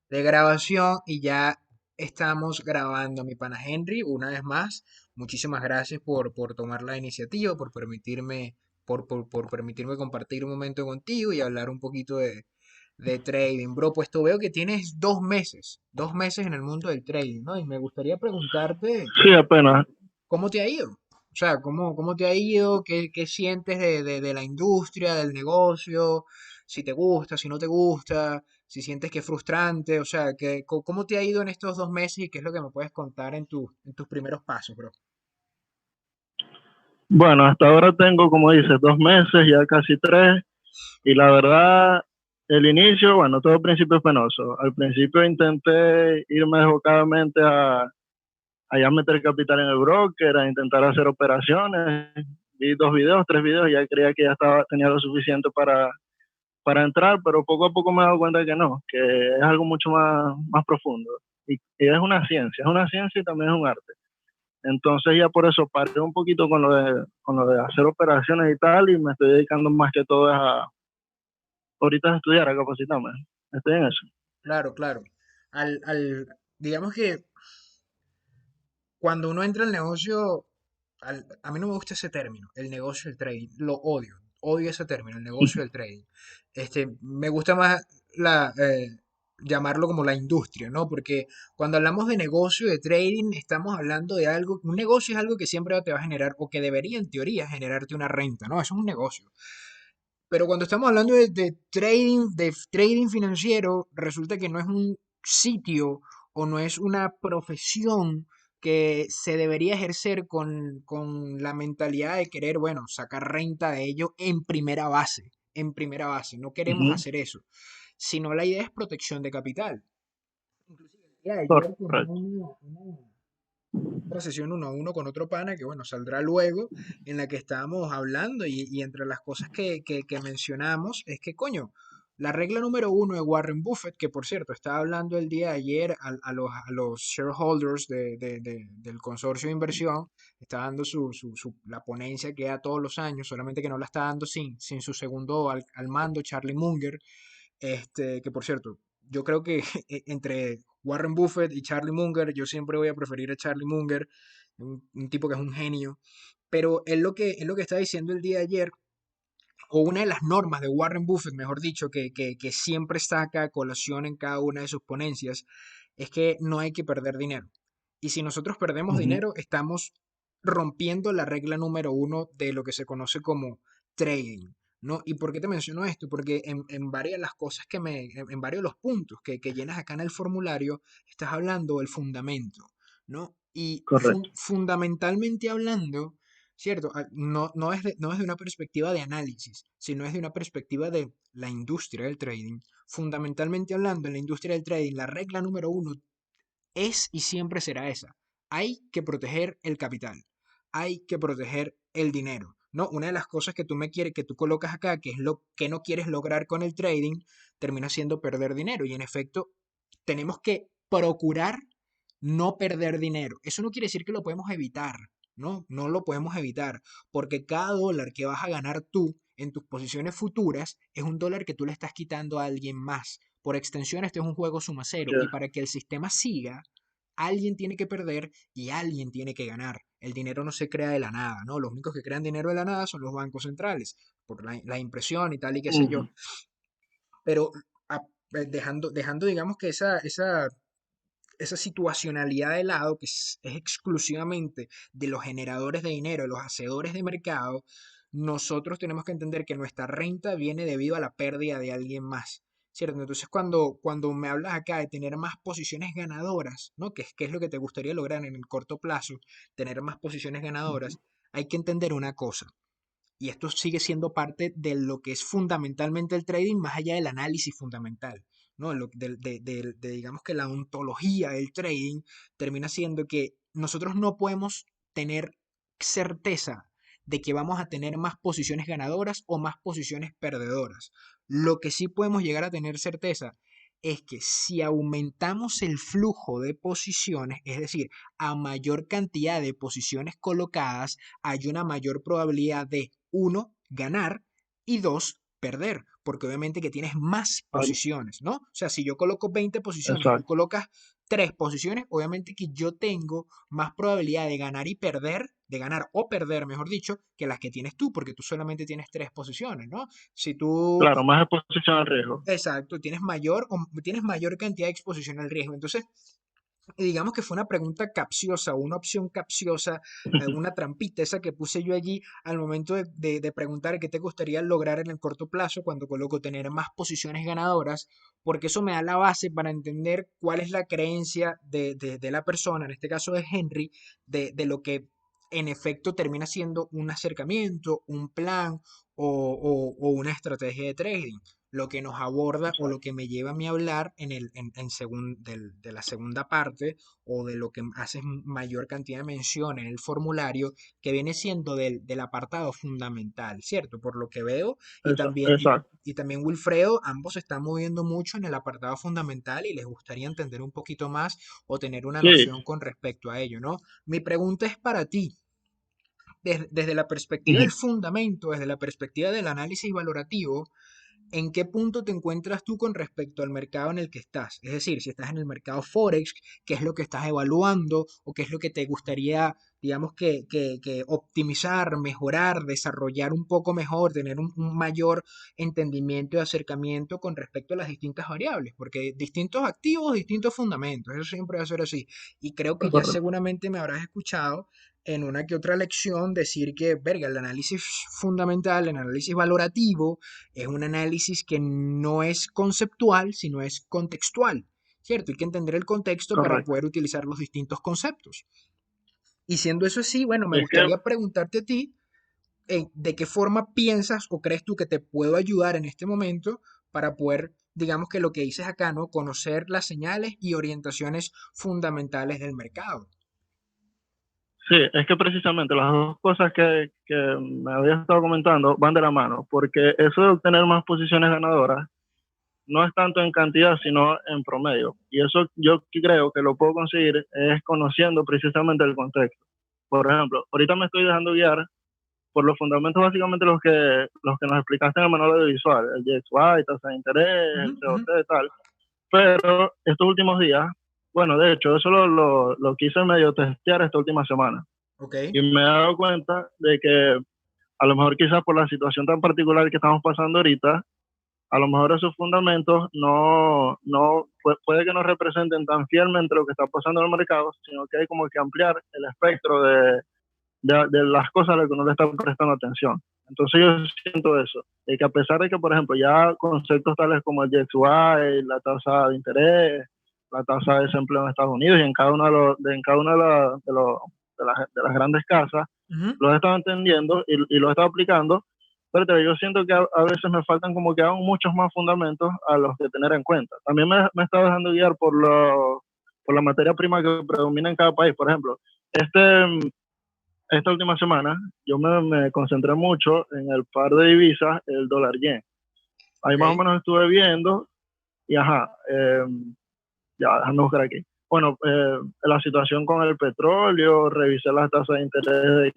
de grabación y ya estamos grabando, mi pana Henry, una vez más. Muchísimas gracias por tomar la iniciativa, por permitirme compartir un momento contigo y hablar un poquito de trading. Bro, pues tú veo que tienes 2 meses en el mundo del trading, ¿no? Y me gustaría preguntarte, Sí, apenas. ¿cómo te ha ido? O sea, ¿cómo te ha ido? ¿Qué sientes de la industria, del negocio? Si te gusta, si no te gusta, si sientes que es frustrante, o sea, ¿cómo te ha ido en estos 2 meses y qué es lo que me puedes contar en tus primeros pasos, bro? Bueno, hasta ahora tengo, como dices, 2 meses, ya casi tres, y la verdad, el inicio, bueno, todo principio es penoso. Al principio intenté irme desbocadamente a ya meter capital en el broker, a intentar hacer operaciones. Vi 2 videos, 3 videos, y ya creía que ya tenía lo suficiente para entrar, pero poco a poco me he dado cuenta que no, que es algo mucho más profundo. Y es una ciencia y también es un arte. Entonces ya por eso paré un poquito con lo de hacer operaciones y tal, y me estoy dedicando más que todo ahorita a estudiar, a capacitarme. Estoy en eso. Claro, claro. Digamos que cuando uno entra al negocio, a mí no me gusta ese término, el negocio del trading, lo odio, odio ese término, el negocio del trading. Me gusta más llamarlo como la industria, ¿no? Porque cuando hablamos de negocio de trading, estamos hablando de algo, un negocio es algo que siempre te va a generar, o que debería en teoría generarte una renta, ¿no? Eso es un negocio. Pero cuando estamos hablando de trading financiero, resulta que no es un sitio o no es una profesión que se debería ejercer con la mentalidad de querer, bueno, sacar renta de ello en primera base, en primera base. No queremos Ujú. hacer eso, sino la idea es protección de capital. Inclusive el día de ayer tenía Correcto. otra sesión uno a uno con otro pana que, bueno, saldrá luego, en la que estábamos hablando y entre las cosas que mencionamos es que, coño, la regla número uno de Warren Buffett, que por cierto, estaba hablando el día de ayer a los shareholders del consorcio de inversión, está dando la ponencia que da todos los años, solamente que no la está dando sin su segundo al mando, Charlie Munger, que por cierto, yo creo que entre Warren Buffett y Charlie Munger, yo siempre voy a preferir a Charlie Munger, un tipo que es un genio. Pero él lo que está diciendo el día de ayer, o una de las normas de Warren Buffett, mejor dicho, que siempre saca a colación en cada una de sus ponencias, es que no hay que perder dinero. Y si nosotros perdemos Ujú. dinero, estamos rompiendo la regla número uno de lo que se conoce como trading. ¿No? ¿Y por qué te menciono esto? Porque en varias de las cosas en varios de los puntos que llenas acá en el formulario, estás hablando del fundamento, ¿no? Y Correcto. fundamentalmente hablando, ¿cierto? No es de una perspectiva de análisis, sino es de una perspectiva de la industria del trading. Fundamentalmente hablando, en la industria del trading, la regla número uno es y siempre será esa. Hay que proteger el capital. Hay que proteger el dinero. ¿No? Una de las cosas que que tú colocas acá, que es lo que no quieres lograr con el trading, termina siendo perder dinero. Y en efecto, tenemos que procurar no perder dinero. Eso no quiere decir que lo podemos evitar, ¿no? No lo podemos evitar, porque cada dólar que vas a ganar tú en tus posiciones futuras es un dólar que tú le estás quitando a alguien más. Por extensión, este es un juego suma cero y Ya. para que el sistema siga, alguien tiene que perder y alguien tiene que ganar. El dinero no se crea de la nada, ¿no? Los únicos que crean dinero de la nada son los bancos centrales, por la impresión y tal y qué sé yo. Ujú. Pero dejando digamos que esa situacionalidad de lado, que es exclusivamente de los generadores de dinero, de los hacedores de mercado, nosotros tenemos que entender que nuestra renta viene debido a la pérdida de alguien más. ¿Cierto? Entonces, cuando me hablas acá de tener más posiciones ganadoras, ¿no? Que es lo que te gustaría lograr en el corto plazo, tener más posiciones ganadoras, hay que entender una cosa. Y esto sigue siendo parte de lo que es fundamentalmente el trading, más allá del análisis fundamental, ¿no? Digamos que la ontología del trading termina siendo que nosotros no podemos tener certeza de que vamos a tener más posiciones ganadoras o más posiciones perdedoras. Lo que sí podemos llegar a tener certeza es que si aumentamos el flujo de posiciones, es decir, a mayor cantidad de posiciones colocadas, hay una mayor probabilidad de, uno, ganar y dos, perder, porque obviamente que tienes más Al- posiciones, ¿no? O sea, si yo coloco 20 posiciones y tú exacto. colocas 3 posiciones, obviamente que yo tengo más probabilidad de ganar y perder, de ganar o perder, mejor dicho, que las que tienes tú, porque tú solamente tienes 3 posiciones, ¿no? Si tú, Claro, más exposición al riesgo. exacto, tienes mayor cantidad de exposición al riesgo. Entonces, y digamos que fue una pregunta capciosa, una opción capciosa, una trampita esa que puse yo allí al momento de preguntar qué te gustaría lograr en el corto plazo cuando coloco tener más posiciones ganadoras, porque eso me da la base para entender cuál es la creencia de la persona, en este caso de Henry, de lo que en efecto termina siendo un acercamiento, un plan o una estrategia de trading, lo que nos aborda o lo Exacto, que me lleva a mí a hablar de la segunda parte o de lo que hace mayor cantidad de mención en el formulario, que viene siendo del apartado fundamental, ¿cierto? Por lo que veo, exacto. y también Wilfredo, ambos se están moviendo mucho en el apartado fundamental y les gustaría entender un poquito más o tener una Sí. noción con respecto a ello, ¿no? Mi pregunta es para ti, desde la perspectiva del Ujú. fundamento, desde la perspectiva del análisis valorativo, ¿en qué punto te encuentras tú con respecto al mercado en el que estás? Es decir, si estás en el mercado Forex, ¿qué es lo que estás evaluando o qué es lo que te gustaría, digamos, que optimizar, mejorar, desarrollar un poco mejor, tener un mayor entendimiento y acercamiento con respecto a las distintas variables? Porque distintos activos, distintos fundamentos, eso siempre va a ser así. Y creo que ya Correcto. seguramente me habrás escuchado en una que otra lección decir que, verga, el análisis fundamental, el análisis valorativo, es un análisis que no es conceptual, sino es contextual, ¿cierto? Hay que entender el contexto para Correcto. poder utilizar los distintos conceptos. Y siendo eso así, bueno, me Es que gustaría preguntarte a ti, ¿de qué forma piensas o crees tú que te puedo ayudar en este momento para poder, digamos que lo que dices acá, ¿no? Conocer las señales y orientaciones fundamentales del mercado. sí, es que precisamente las dos cosas que me habías estado comentando van de la mano, porque eso de obtener más posiciones ganadoras no es tanto en cantidad, sino en promedio. Y eso yo creo que lo puedo conseguir es conociendo precisamente el contexto. Por ejemplo, ahorita me estoy dejando guiar por los fundamentos básicamente los que nos explicaste en el manual audiovisual, el DXY, tasa de interés, Ujú, el ujú. COT y tal. Pero estos últimos días, bueno, de hecho, eso lo quise medio testear esta última semana. Ok, Y me he dado cuenta de que a lo mejor quizás por la situación tan particular que estamos pasando ahorita, a lo mejor esos fundamentos puede que no representen tan fielmente lo que está pasando en el mercado, sino que hay como que ampliar el espectro de las cosas a las que uno le está prestando atención. Entonces yo siento eso, de que a pesar de que, por ejemplo, ya conceptos tales como el DXY, la tasa de interés, la tasa de desempleo en Estados Unidos y en cada uno en cada una de las grandes casas, ujú, los he estado entendiendo y los he estado aplicando, pero yo siento que a veces me faltan como que aún muchos más fundamentos a los que tener en cuenta. También me he estado dejando guiar por la materia prima que predomina en cada país. Por ejemplo, esta última semana yo me concentré mucho en el par de divisas, el dólar yen. Ahí ok, más o menos estuve viendo y ajá, ya, déjame buscar aquí. Bueno, la situación con el petróleo, revisé las tasas de interés de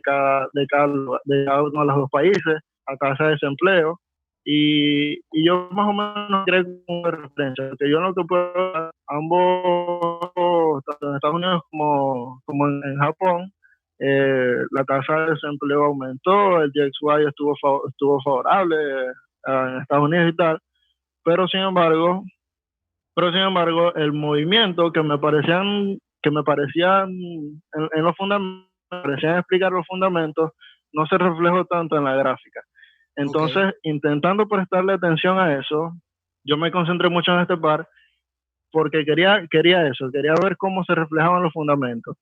cada uno de los dos países, la tasa de desempleo, y yo más o menos creo como referencia, que yo no te puedo, ambos, tanto en Estados Unidos como en Japón, la tasa de desempleo aumentó, el DXY estuvo favorable en Estados Unidos y tal, pero sin embargo, el movimiento que me parecían en los fundamentos, parecían explicar los fundamentos, no se reflejó tanto en la gráfica. ok, Entonces, intentando prestarle atención a eso, yo me concentré mucho en este par porque quería eso, quería ver cómo se reflejaban los fundamentos.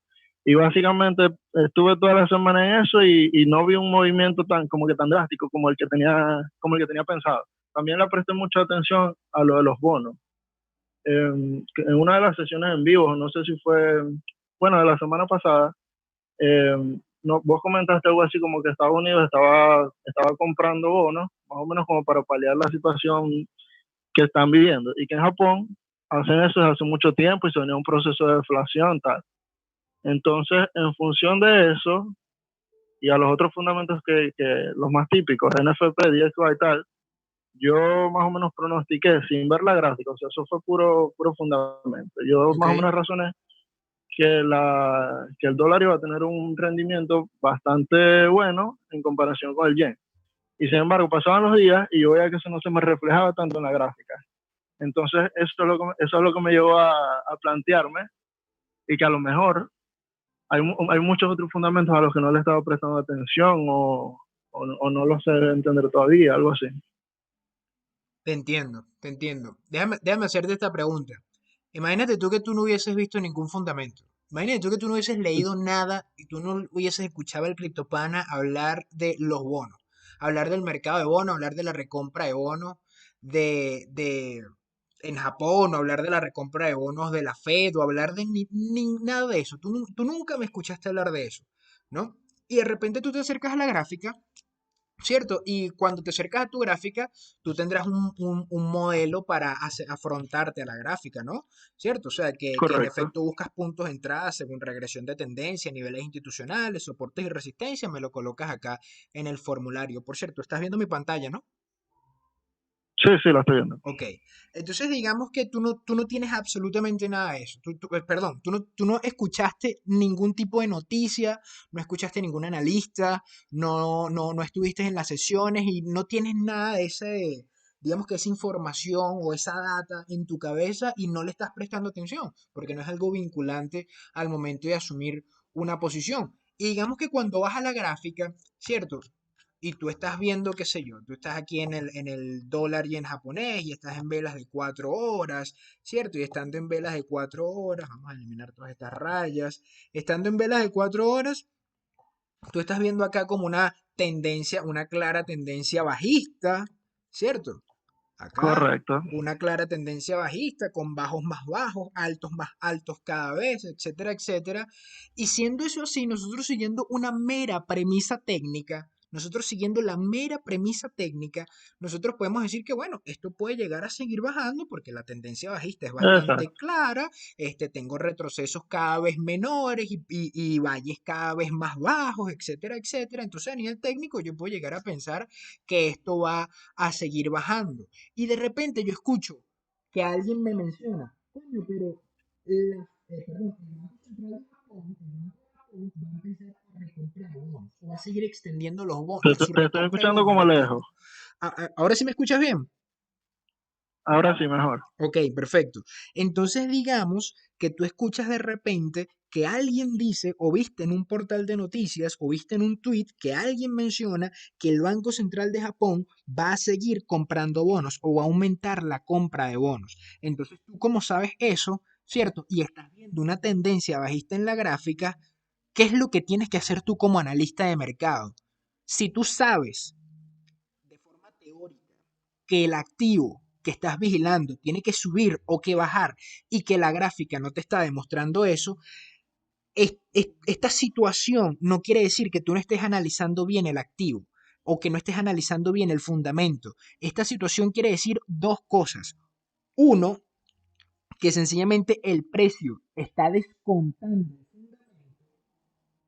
Y básicamente estuve toda la semana en eso y no vi un movimiento como que tan drástico como el que tenía pensado. También le presté mucha atención a lo de los bonos en una de las sesiones en vivo, no sé si fue, bueno, de la semana pasada, eh, no, vos comentaste algo así como que Estados Unidos estaba comprando bonos, más o menos como para paliar la situación que están viviendo, y que en Japón hacen eso desde hace mucho tiempo y se venía un proceso de deflación, tal. Entonces, en función de eso, y a los otros fundamentos que los más típicos, NFP, DXY y tal, yo más o menos pronostiqué sin ver la gráfica, o sea, eso fue puro fundamento. Yo Ok, más o menos razoné que el dólar iba a tener un rendimiento bastante bueno en comparación con el yen. Y sin embargo, pasaban los días y yo veía que eso no se me reflejaba tanto en la gráfica. Entonces, eso es lo que me llevó a plantearme y que a lo mejor hay muchos otros fundamentos a los que no le he estado prestando atención o no los sé entender todavía, algo así. te entiendo, te entiendo. Déjame hacerte esta pregunta. Imagínate tú que tú no hubieses visto ningún fundamento. Imagínate tú que tú no hubieses leído nada y tú no hubieses escuchado al criptopana hablar de los bonos, hablar del mercado de bonos, hablar de la recompra de bonos, de en Japón, o hablar de la recompra de bonos de la Fed, o hablar de nada de eso. Tú nunca me escuchaste hablar de eso, ¿no? Y de repente tú te acercas a la gráfica. ¿Cierto? Y cuando te acercas a tu gráfica, tú tendrás un modelo para afrontarte a la gráfica, ¿no? ¿Cierto? O sea, que en Correcto. efecto buscas puntos de entrada según regresión de tendencia, niveles institucionales, soportes y resistencia, me lo colocas acá en el formulario. Por cierto, estás viendo mi pantalla, ¿no? Sí, sí, lo estoy viendo. Ok, entonces digamos que tú no tienes absolutamente nada de eso. Perdón, tú no escuchaste ningún tipo de noticia, no escuchaste ningún analista, no estuviste en las sesiones y no tienes nada de ese, digamos que esa información o esa data en tu cabeza y no le estás prestando atención, porque no es algo vinculante al momento de asumir una posición. Y digamos que cuando vas a la gráfica, ¿cierto? Y tú estás viendo, qué sé yo, tú estás aquí en el dólar y en japonés y estás en velas de 4 horas, ¿cierto? Y estando en velas de 4 horas, vamos a eliminar todas estas rayas, estando en velas de 4 horas, tú estás viendo acá como una tendencia, una clara tendencia bajista, ¿cierto? Acá Correcto. una clara tendencia bajista con bajos más altos cada vez, etcétera, etcétera. Y siendo eso así, nosotros siguiendo una mera premisa técnica, nosotros siguiendo la mera premisa técnica, nosotros podemos decir que, bueno, esto puede llegar a seguir bajando porque la tendencia bajista es bastante Exacto. clara, tengo retrocesos cada vez menores y valles cada vez más bajos, etcétera, etcétera. Entonces, a nivel técnico, yo puedo llegar a pensar que esto va a seguir bajando. Y de repente yo escucho que alguien me menciona, coño, pero perdón, el Banco Central de Japón, va a empezar a recomprar bonos, o va a seguir extendiendo su Te estoy recompra de escuchando bonos como de tiempo. lejos. Ahora sí me escuchas bien. Ahora sí, mejor. Ok, perfecto. Entonces digamos que tú escuchas de repente que alguien dice o viste en un portal de noticias o viste en un tweet que alguien menciona que el Banco Central de Japón va a seguir comprando bonos o va a aumentar la compra de bonos. Entonces tú como sabes eso, ¿cierto? Y estás viendo una tendencia bajista en la gráfica, ¿qué es lo que tienes que hacer tú como analista de mercado? Si tú sabes de forma teórica que el activo que estás vigilando tiene que subir o que bajar y que la gráfica no te está demostrando eso, esta situación no quiere decir que tú no estés analizando bien el activo o que no estés analizando bien el fundamento. Esta situación quiere decir dos cosas. Uno, que sencillamente el precio está descontando el fundamento.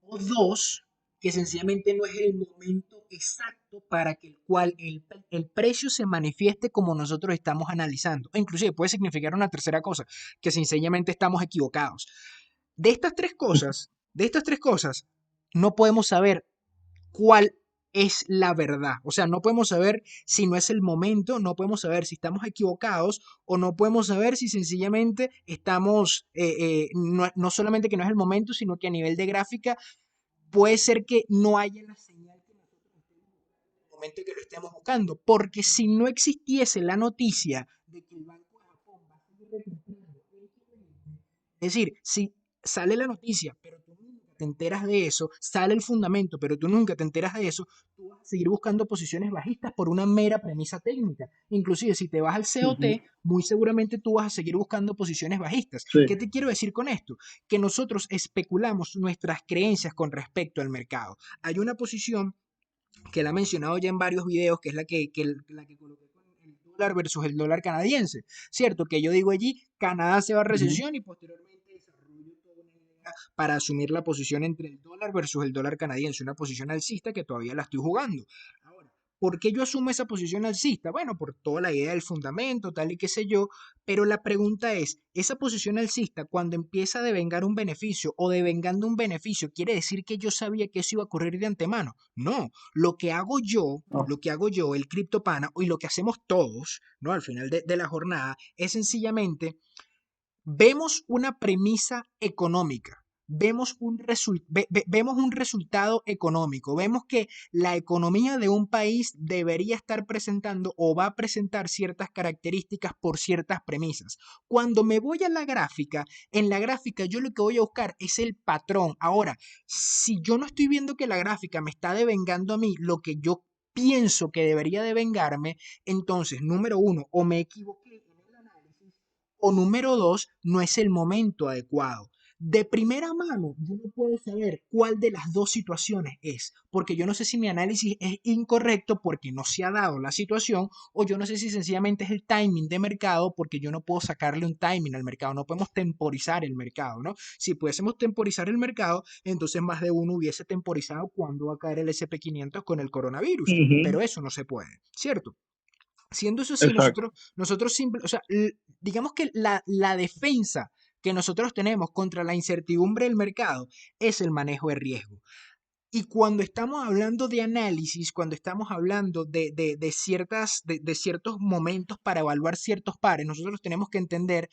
O dos, que sencillamente no es el momento exacto para que el cual el precio se manifieste como nosotros estamos analizando. O inclusive puede significar una tercera cosa, que sencillamente estamos equivocados. De estas tres cosas, no podemos saber cuál es la verdad. O sea, no podemos saber si no es el momento, no podemos saber si estamos equivocados o no podemos saber si sencillamente estamos, no solamente que no es el momento, sino que a nivel de gráfica puede ser que no haya la señal que nosotros estemos buscando en el momento que lo estemos buscando, porque si no existiese la noticia de que el Banco de Japón va a seguir recuperando, es decir, si sale la noticia, pero tú nunca te enteras de eso, sale el fundamento, pero tú nunca te enteras de eso, tú vas a seguir buscando posiciones bajistas por una mera premisa técnica. Inclusive si te vas al Ujú. COT, muy seguramente tú vas a seguir buscando posiciones bajistas. Sí. ¿Qué te quiero decir con esto? Que nosotros especulamos nuestras creencias con respecto al mercado. Hay una posición que la he mencionado ya en varios videos, que es la que coloqué con el dólar versus el dólar canadiense, ¿cierto? Que yo digo allí, Canadá se va a Ujú. recesión y posteriormente desarrollo toda una idea para asumir la posición entre el dólar versus el dólar canadiense, una posición alcista que todavía la estoy jugando. Ahora, ¿Por qué yo asumo esa posición alcista? Bueno, por toda la idea del fundamento, tal y qué sé yo, pero la pregunta es, ¿esa posición alcista cuando empieza a devengar un beneficio o devengando un beneficio, quiere decir que yo sabía que eso iba a ocurrir de antemano? No, No. lo que hago yo, el criptopana, y lo que hacemos todos, ¿no? Al final de la jornada, es sencillamente vemos una premisa económica, vemos un resultado económico, vemos que la economía de un país debería estar presentando o va a presentar ciertas características por ciertas premisas. Cuando me voy a la gráfica, en la gráfica yo lo que voy a buscar es el patrón. Ahora, si yo no estoy viendo que la gráfica me está devengando a mí lo que yo pienso que debería devengarme, entonces, número uno, o me equivoqué en el análisis, o número dos, no es el momento adecuado. De primera mano, yo no puedo saber cuál de las dos situaciones es, porque yo no sé si mi análisis es incorrecto porque no se ha dado la situación, o yo no sé si sencillamente es el timing de mercado, porque yo no puedo sacarle un timing al mercado, no podemos temporizar el mercado, ¿no? Si pudiésemos temporizar el mercado, entonces más de uno hubiese temporizado cuándo va a caer el SP500 con el coronavirus, Ujú. pero eso no se puede, ¿cierto? Siendo eso así, Exacto. nosotros simple, o sea, digamos que la defensa que nosotros tenemos contra la incertidumbre del mercado es el manejo de riesgo. Y cuando estamos hablando de análisis, cuando estamos hablando de ciertos momentos para evaluar ciertos pares, nosotros tenemos que entender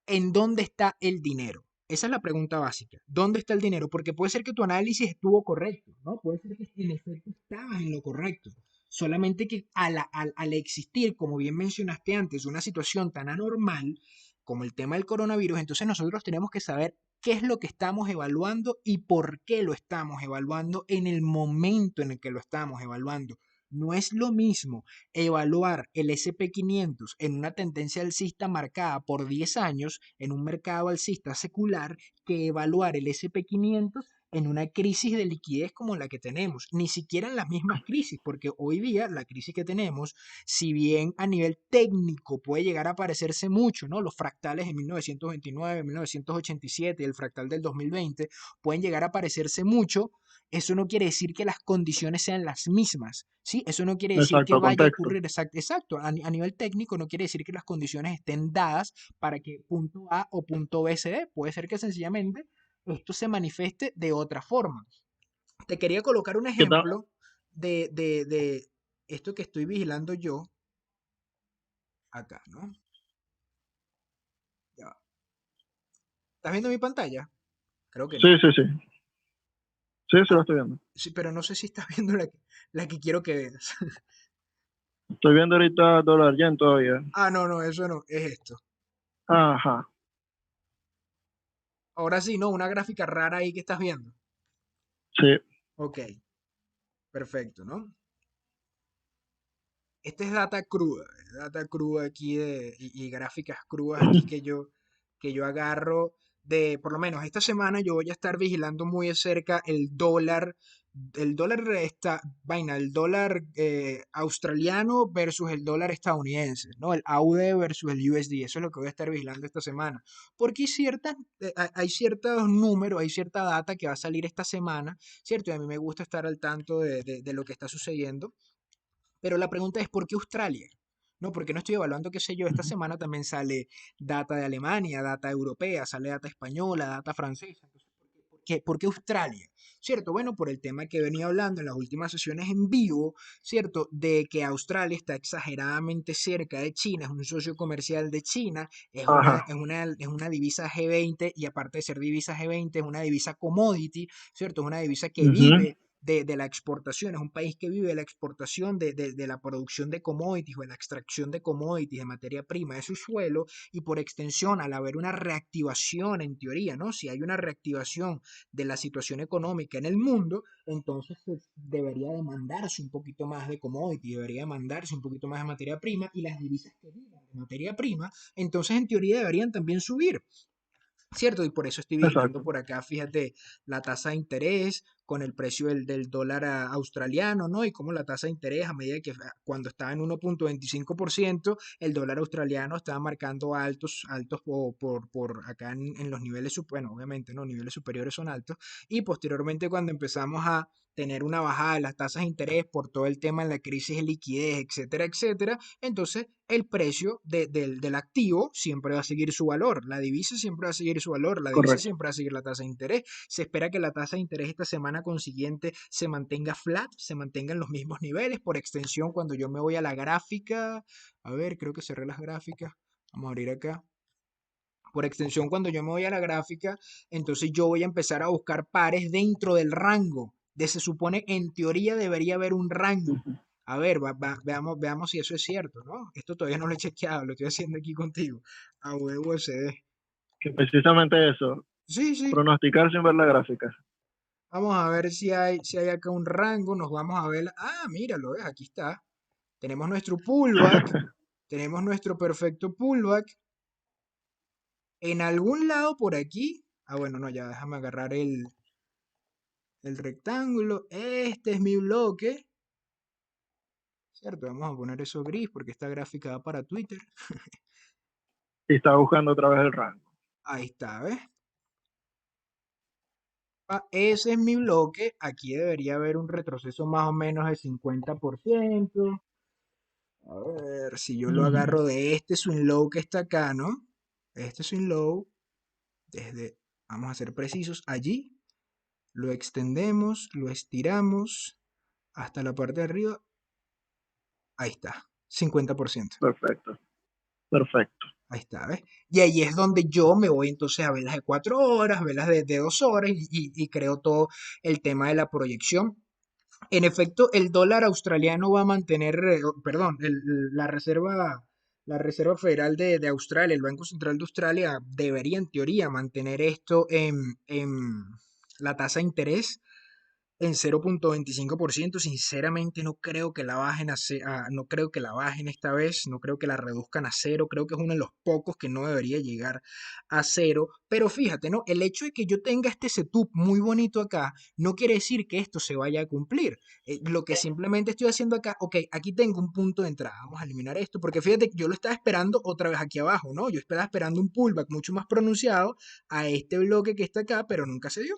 en dónde está el dinero. Esa es la pregunta básica. ¿Dónde está el dinero? Porque puede ser que tu análisis estuvo correcto, ¿no? Puede ser que en efecto estabas en lo correcto. Solamente que al existir, como bien mencionaste antes, una situación tan anormal como el tema del coronavirus, entonces nosotros tenemos que saber qué es lo que estamos evaluando y por qué lo estamos evaluando en el momento en el que lo estamos evaluando. No es lo mismo evaluar el SP500 en una tendencia alcista marcada por 10 años en un mercado alcista secular que evaluar el SP500 en una crisis de liquidez como la que tenemos, ni siquiera en las mismas crisis, porque hoy día la crisis que tenemos, si bien a nivel técnico puede llegar a parecerse mucho, ¿no? Los fractales de 1929, 1987 y el fractal del 2020 pueden llegar a parecerse mucho, eso no quiere decir que las condiciones sean las mismas, ¿sí? Eso no quiere decir que Exacto, vaya a contexto. ocurrir exacto, a nivel técnico no quiere decir que las condiciones estén dadas para que punto A o punto B se dé. Puede ser que sencillamente esto se manifieste de otra forma. Te quería colocar un ¿Qué tal? ejemplo de esto que estoy vigilando yo acá, ¿no? Ya va. ¿Estás viendo mi pantalla? Creo que Sí, no. sí, sí. Sí, sí, lo Ah, estoy viendo. sí, pero no sé si estás viendo la que quiero que veas. Estoy viendo ahorita dólar yen todavía. Ah, no, no, eso no, es esto. Ajá. Ahora sí, no, una gráfica rara ahí que estás viendo. Sí. Ok, perfecto, ¿no? Esta es data cruda aquí y gráficas crudas aquí que yo agarro de, por lo menos esta semana yo voy a estar vigilando muy de cerca el dólar está, vaina, el dólar australiano versus el dólar estadounidense, ¿no? El AUD versus el USD, eso es lo que voy a estar vigilando esta semana, porque hay ciertos números, hay cierta data que va a salir esta semana, ¿cierto? Y a mí me gusta estar al tanto de lo que está sucediendo. Pero la pregunta es, ¿por qué Australia? No, porque no estoy evaluando, qué sé yo, esta semana también sale data de Alemania, data europea, sale data española, data francesa. Entonces, por qué Australia? ¿Cierto? Bueno, por el tema que venía hablando en las últimas sesiones en vivo, ¿cierto? De que Australia está exageradamente cerca de China, es un socio comercial de China, Ajá. es una divisa G20 y aparte de ser divisa G20, es una divisa commodity, ¿cierto? Es una divisa que Ujú. vive de la exportación, es un país que vive de la exportación de la producción de commodities o de la extracción de commodities, de materia prima de su suelo, y por extensión, al haber una reactivación en teoría, ¿no? Si hay una reactivación de la situación económica en el mundo, entonces debería demandarse un poquito más de commodity, debería demandarse un poquito más de materia prima, y las divisas que viven de materia prima, entonces en teoría deberían también subir. ¿Cierto? Y por eso estoy vigilando Exacto. por acá, fíjate, la tasa de interés, con el precio del dólar australiano, ¿no? Y cómo la tasa de interés a medida que cuando estaba en 1,25%, el dólar australiano estaba marcando altos, altos por acá en los niveles, bueno, obviamente, ¿no? Niveles superiores son altos. Y posteriormente cuando empezamos a tener una bajada de las tasas de interés por todo el tema de la crisis de liquidez, etcétera, etcétera, entonces el precio del activo siempre va a seguir su valor, la divisa siempre va a seguir su valor, la divisa Correcto. siempre va a seguir la tasa de interés. Se espera que la tasa de interés esta semana consiguiente se mantenga flat, se mantenga en los mismos niveles. Por extensión, cuando yo me voy a la gráfica, a ver, creo que cerré las gráficas, vamos a abrir acá. Por extensión, cuando yo me voy a la gráfica, entonces yo voy a empezar a buscar pares dentro del rango. Se supone, en teoría, debería haber un rango. Ujú. A ver, veamos si eso es cierto, ¿no? Esto todavía no lo he chequeado, lo estoy haciendo aquí contigo. A huevo SD. Que precisamente eso, Sí, sí. pronosticar sin ver la gráfica. Vamos a ver si hay acá un rango. Nos vamos a ver. Ah, míralo, ves, aquí está. Tenemos nuestro pullback. Tenemos nuestro perfecto pullback. En algún lado por aquí. Ah, bueno, no, ya déjame agarrar el rectángulo. Este es mi bloque. ¿Cierto? Vamos a poner eso gris porque esta gráfica va para Twitter. Y está buscando otra vez el rango. Ahí está, ¿ves? Ese es mi bloque. Aquí debería haber un retroceso más o menos del 50%. A ver, si yo lo Ujú. agarro de este swing low que está acá, ¿no? Este swing low, desde, vamos a ser precisos, allí, lo extendemos, lo estiramos hasta la parte de arriba. Ahí está, 50%. Perfecto, perfecto. Ahí está, ¿ves? Y ahí es donde yo me voy entonces a velas de 4 horas, velas de 2 horas y creo todo el tema de la proyección. En efecto, el dólar australiano va a mantener, perdón, la Reserva Federal de Australia, el Banco Central de Australia, debería en teoría mantener esto en la tasa de interés en 0,25%. Sinceramente no creo que la bajen no creo que la bajen esta vez, no creo que la reduzcan a cero, creo que es uno de los pocos que no debería llegar a cero, pero fíjate, ¿no? El hecho de que yo tenga este setup muy bonito acá no quiere decir que esto se vaya a cumplir. Lo que simplemente estoy haciendo acá, ok, aquí tengo un punto de entrada, vamos a eliminar esto, porque fíjate que yo lo estaba esperando otra vez aquí abajo, ¿no? Yo estaba esperando un pullback mucho más pronunciado a este bloque que está acá, pero nunca se dio.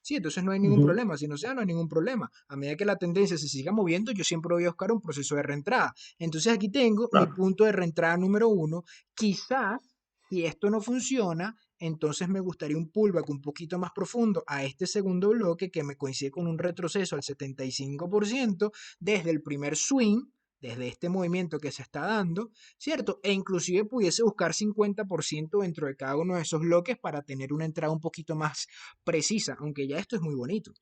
Sí, entonces no hay ningún Ujú. problema. Si no sea, no hay ningún problema. A medida que la tendencia se siga moviendo, yo siempre voy a buscar un proceso de reentrada. Entonces aquí tengo mi Claro. punto de reentrada número uno. Quizás, si esto no funciona, entonces me gustaría un pullback un poquito más profundo a este segundo bloque que me coincide con un retroceso al 75% desde el primer swing, desde este movimiento que se está dando, ¿cierto? E inclusive pudiese buscar 50% dentro de cada uno de esos bloques para tener una entrada un poquito más precisa, aunque ya esto es muy bonito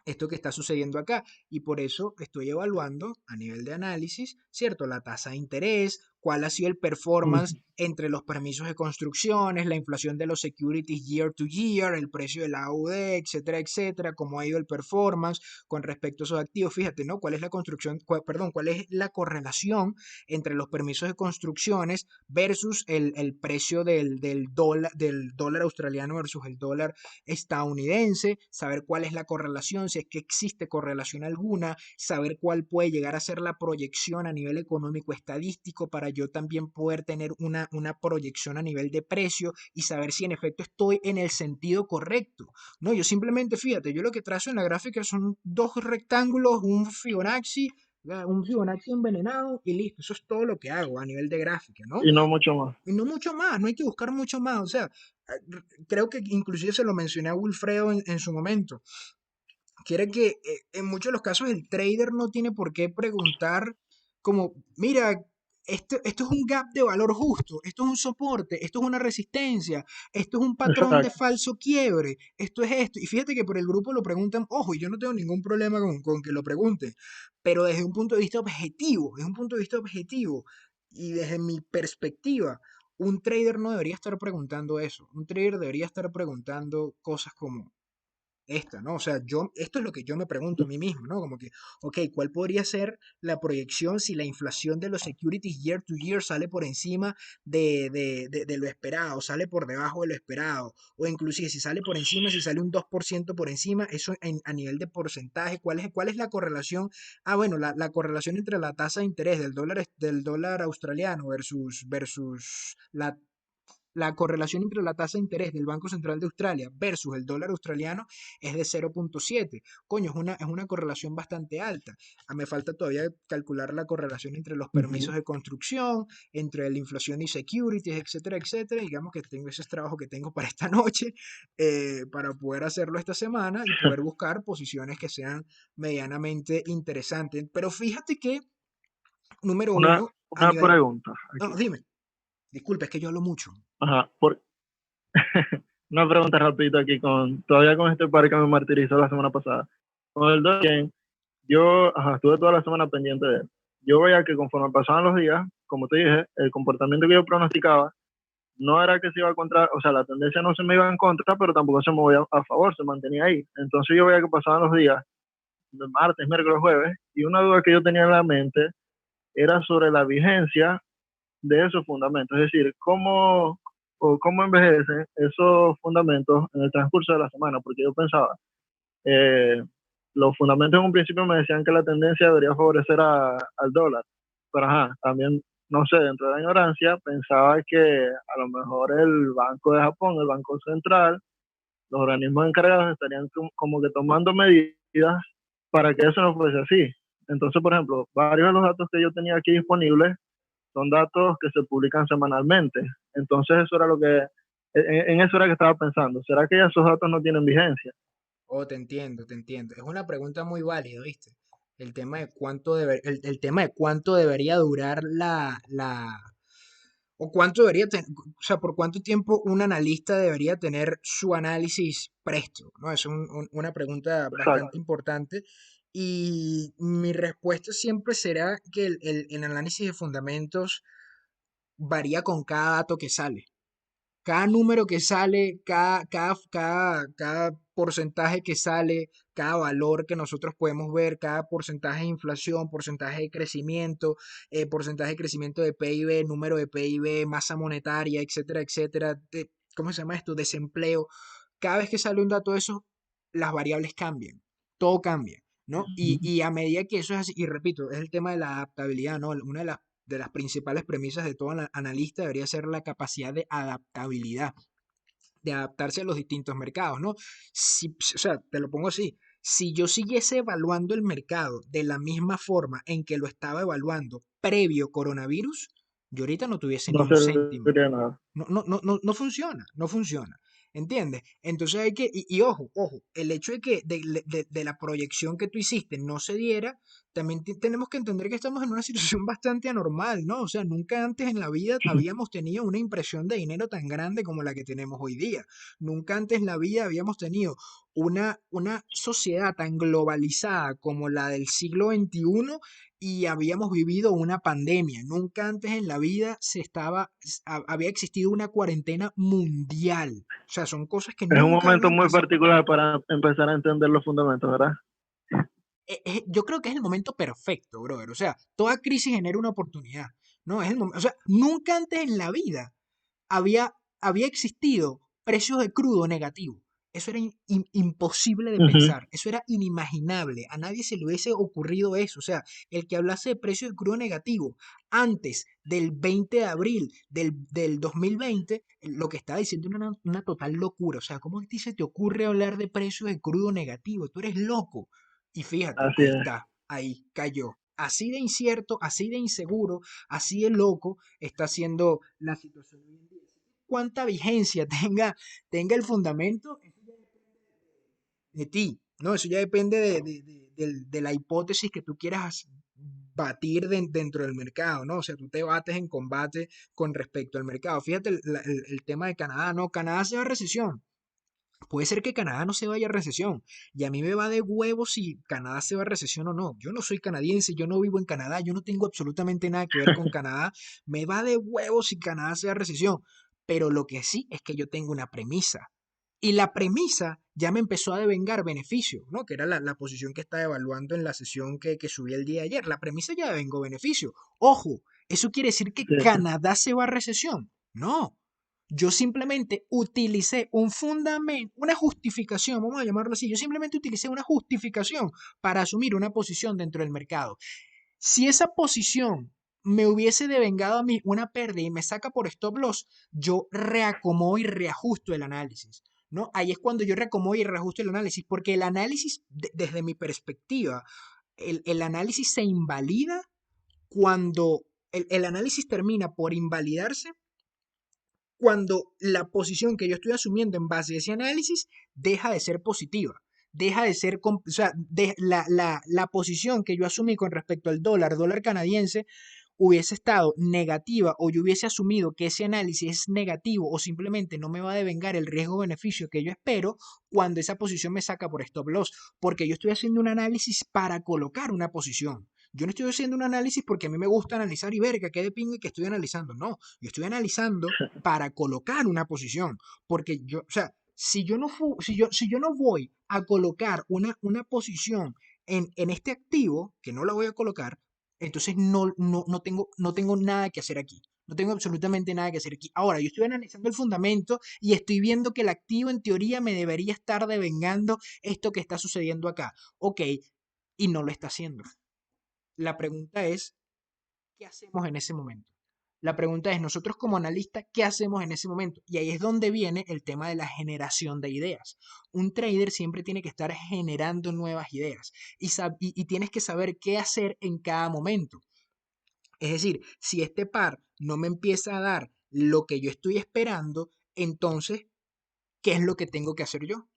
esto que está sucediendo acá. Y por eso estoy evaluando a nivel de análisis, ¿cierto? La tasa de interés, cuál ha sido el performance Ujú. entre los permisos de construcciones, la inflación de los securities year to year, el precio de la AUD, etcétera, etcétera, cómo ha ido el performance con respecto a esos activos. Fíjate, ¿no? ¿Cuál es la construcción, perdón, cuál es la correlación entre los permisos de construcciones versus el precio del dólar australiano versus el dólar estadounidense, saber cuál es la correlación, si es que existe correlación alguna, saber cuál puede llegar a ser la proyección a nivel económico estadístico para yo también poder tener una proyección a nivel de precio y saber si en efecto estoy en el sentido correcto. No, yo simplemente, fíjate, yo lo que trazo en la gráfica son dos rectángulos, un Fibonacci envenenado y listo. Eso es todo lo que hago a nivel de gráfica, ¿no? Y no mucho más. Y no mucho más, no hay que buscar mucho más. O sea, creo que inclusive se lo mencioné a Wilfredo en su momento. Quiere que en muchos de los casos el trader no tiene por qué preguntar como, mira, esto es un gap de valor justo, esto es un soporte, esto es una resistencia, esto es un patrón de Exacto. falso quiebre, esto es esto. Y fíjate que por el grupo lo preguntan, ojo, y yo no tengo ningún problema con que lo pregunten, pero desde un punto de vista objetivo, desde un punto de vista objetivo y desde mi perspectiva, un trader no debería estar preguntando eso. Un trader debería estar preguntando cosas como, esta, ¿no? O sea, esto es lo que yo me pregunto a mí mismo, ¿no? Como que, ok, ¿cuál podría ser la proyección si la inflación de los securities year to year sale por encima de lo esperado, sale por debajo de lo esperado, o inclusive si sale por encima, si sale un 2% por encima, eso a nivel de porcentaje, ¿cuál es la correlación? Ah, bueno, la correlación entre la tasa de interés del dólar australiano versus la correlación entre la tasa de interés del Banco Central de Australia versus el dólar australiano es de 0,7. Coño, es una correlación bastante alta. Me falta todavía calcular la correlación entre los Ujú. permisos de construcción, entre la inflación y securities, etcétera, etcétera. Digamos que ese es trabajo que tengo para esta noche, para poder hacerlo esta semana y poder buscar posiciones que sean medianamente interesantes. Pero fíjate que, número Una, uno, a una nivel... pregunta No, aquí. dime, disculpa, es que yo hablo mucho. Ajá, una pregunta rapidito aquí todavía con este par que me martirizó la semana pasada. Con el Dogecoin, yo estuve toda la semana pendiente de él. Yo veía que conforme pasaban los días, como te dije, el comportamiento que yo pronosticaba no era que se iba a contra, o sea, la tendencia no se me iba en contra, pero tampoco se movía a favor, se mantenía ahí. Entonces yo veía que pasaban los días, de martes, miércoles, jueves, y una duda que yo tenía en la mente era sobre la vigencia de esos fundamentos, es decir, cómo envejecen esos fundamentos en el transcurso de la semana, porque yo pensaba, eh, los fundamentos en un principio me decían que la tendencia debería favorecer al dólar, pero también, no sé, dentro de la ignorancia, pensaba que a lo mejor el Banco de Japón, el Banco Central, los organismos encargados estarían como que tomando medidas para que eso no fuese así. Entonces, por ejemplo, varios de los datos que yo tenía aquí disponibles son datos que se publican semanalmente. Entonces, eso era en eso era que estaba pensando. ¿Será que ya esos datos no tienen vigencia? Oh, te entiendo, te entiendo. Es una pregunta muy válida, ¿viste? El tema de cuánto debería durar o cuánto o sea, por cuánto tiempo un analista debería tener su análisis presto, ¿no? Es una pregunta bastante Exacto. importante. Y mi respuesta siempre será que el análisis de fundamentos varía con cada dato que sale. Cada número que sale, cada porcentaje que sale, cada valor que nosotros podemos ver, cada porcentaje de inflación, porcentaje de crecimiento de PIB, número de PIB, masa monetaria, etcétera, etcétera, ¿cómo se llama esto? Desempleo. Cada vez que sale un dato de eso, las variables cambian, todo cambia, ¿no? Y a medida que eso es así, y repito, es el tema de la adaptabilidad, ¿no? Una de las principales premisas de todo analista debería ser la capacidad de adaptabilidad, de adaptarse a los distintos mercados, ¿no? O sea, te lo pongo así, si yo siguiese evaluando el mercado de la misma forma en que lo estaba evaluando previo coronavirus, yo ahorita no tuviese ni No un céntimo. serviría nada. No funciona, no funciona. ¿Entiendes? Entonces hay que, y ojo, ojo, el hecho de que de la proyección que tú hiciste no se diera, también tenemos que entender que estamos en una situación bastante anormal, ¿no? O sea, nunca antes en la vida habíamos tenido una impresión de dinero tan grande como la que tenemos hoy día. Nunca antes en la vida habíamos tenido una sociedad tan globalizada como la del siglo XXI y habíamos vivido una pandemia. Nunca antes en la vida había existido una cuarentena mundial. O sea, son cosas que Es un nunca momento habían muy pasado. particular para empezar a entender los fundamentos, ¿verdad? Yo creo que es el momento perfecto, brother. O sea, toda crisis genera una oportunidad, ¿no? O sea, nunca antes en la vida había existido precios de crudo negativo. Eso era imposible de Ujú. pensar, eso era inimaginable, a nadie se le hubiese ocurrido eso. O sea, el que hablase de precios de crudo negativo antes del 20 de abril del 2020, lo que estaba diciendo era una total locura. O sea, ¿cómo a ti se te ocurre hablar de precios de crudo negativo? Tú eres loco. Y fíjate, Así ahí es. está, ahí cayó. Así de incierto, así de inseguro, así de loco está siendo la situación hoy en día. Cuánta vigencia tenga el fundamento, eso ya depende de ti, ¿no? Eso ya depende de la hipótesis que tú quieras batir dentro del mercado, ¿no? O sea, tú te bates en combate con respecto al mercado. Fíjate el tema de Canadá, ¿no? Canadá se va a recesión. Puede ser que Canadá no se vaya a recesión. Y a mí me va de huevo si Canadá se va a recesión o no. Yo no soy canadiense, yo no vivo en Canadá, yo no tengo absolutamente nada que ver con Canadá. Me va de huevo si Canadá se va a recesión. Pero lo que sí es que yo tengo una premisa. Y la premisa ya me empezó a devengar beneficio, ¿no? Que era la posición que estaba evaluando en la sesión que subí el día de ayer. La premisa ya devengó beneficio. Ojo, ¿eso quiere decir que Sí, sí. Canadá se va a recesión? No. Yo simplemente utilicé un fundamento, una justificación, vamos a llamarlo así. Yo simplemente utilicé una justificación para asumir una posición dentro del mercado. Si esa posición me hubiese devengado a mí una pérdida y me saca por stop loss, yo reacomodo y reajusto el análisis, ¿no? Ahí es cuando yo reacomodo y reajusto el análisis, porque el análisis, desde mi perspectiva, el análisis se invalida cuando el análisis termina por invalidarse cuando la posición que yo estoy asumiendo en base a ese análisis deja de ser positiva, deja de ser, o sea, la posición que yo asumí con respecto al dólar canadiense, hubiese estado negativa o yo hubiese asumido que ese análisis es negativo o simplemente no me va a devengar el riesgo-beneficio que yo espero cuando esa posición me saca por stop loss, porque yo estoy haciendo un análisis para colocar una posición. Yo no estoy haciendo un análisis porque a mí me gusta analizar y ver que qué de pingue que estoy analizando. No, yo estoy analizando para colocar una posición. Porque yo, o sea, si yo no voy a colocar una posición en este activo, que no la voy a colocar, entonces no tengo nada que hacer aquí. No tengo absolutamente nada que hacer aquí. Ahora, yo estoy analizando el fundamento y estoy viendo que el activo en teoría me debería estar devengando esto que está sucediendo acá. Ok, y no lo está haciendo. La pregunta es, ¿qué hacemos en ese momento? La pregunta es, nosotros como analistas, ¿qué hacemos en ese momento? Y ahí es donde viene el tema de la generación de ideas. Un trader siempre tiene que estar generando nuevas ideas y tienes que saber qué hacer en cada momento. Es decir, si este par no me empieza a dar lo que yo estoy esperando, entonces, ¿qué es lo que tengo que hacer yo?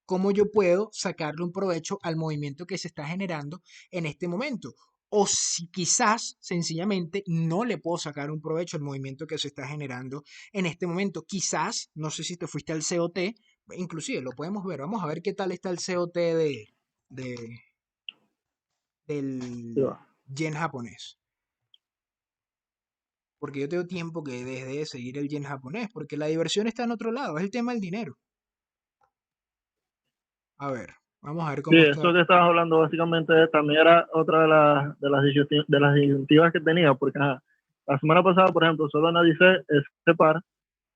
¿Cómo yo puedo sacarle un provecho al movimiento que se está generando en este momento? O si quizás sencillamente no le puedo sacar un provecho al movimiento que se está generando en este momento. Quizás, no sé si te fuiste al COT, inclusive lo podemos ver. Vamos a ver qué tal está el COT de- Sí, del va. yen japonés. Porque yo tengo tiempo que dejé de seguir el yen japonés, porque la diversión está en otro lado, es el tema del dinero. A ver, vamos a ver Sí, cómo está. eso que estabas hablando básicamente también era otra de las disyuntivas que tenía, porque ajá, la semana pasada, por ejemplo, solo analicé ese par